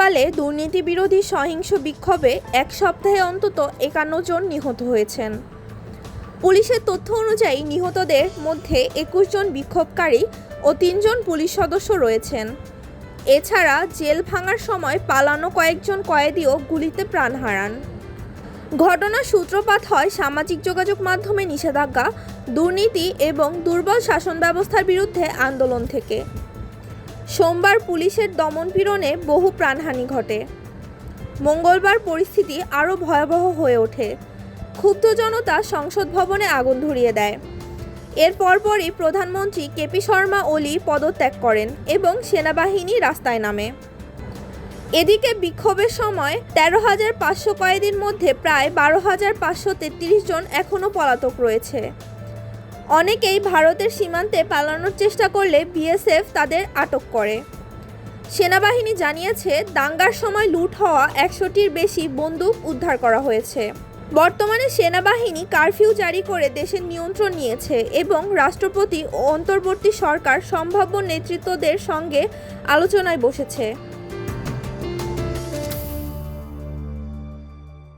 পরবর্তীকালে দুর্নীতি বিরোধী সহিংস বিক্ষোভে এক সপ্তাহে অন্তত ৫১ জন নিহত হয়েছেন। পুলিশের তথ্য অনুযায়ী নিহতদের মধ্যে ২১ জন বিক্ষোভকারী ও ৩ জন পুলিশ সদস্য রয়েছেন। এছাড়া জেল ভাঙার সময় পালানো কয়েকজন কয়েদিও গুলিতে প্রাণ হারান। ঘটনার সূত্রপাত হয় সামাজিক যোগাযোগ মাধ্যমে নিষেধাজ্ঞা, দুর্নীতি এবং দুর্বল শাসন ব্যবস্থার বিরুদ্ধে আন্দোলন থেকে। সোমবার পুলিশের দমনপীড়নে বহু প্রাণহানি ঘটে। মঙ্গলবার পরিস্থিতি আরও ভয়াবহ হয়ে ওঠে। ক্ষুব্ধ জনতা সংসদ ভবনে আগুন ধরিয়ে দেয়। এর পরপরই প্রধানমন্ত্রী কেপি শর্মা ওলি পদত্যাগ করেন এবং সেনাবাহিনী রাস্তায় নামে। এদিকে বিক্ষোভের সময় ১৩,৫০০ কয়েদির মধ্যে প্রায় ১২,৫৩৩ জন এখনও পলাতক রয়েছে। অনেকেই ভারতের সীমান্তে পালানোর চেষ্টা করলে বিএসএফ তাদের আটক করে। সেনাবাহিনী জানিয়েছে, দাঙ্গার সময় লুট হওয়া ১০০টির বেশি বন্দুক উদ্ধার করা হয়েছে। বর্তমানে সেনাবাহিনী কারফিউ জারি করে দেশের নিয়ন্ত্রণ নিয়েছে এবং রাষ্ট্রপতি ও অন্তর্বর্তী সরকার সম্ভাব্য নেতৃত্বদের সঙ্গে আলোচনায় বসেছে।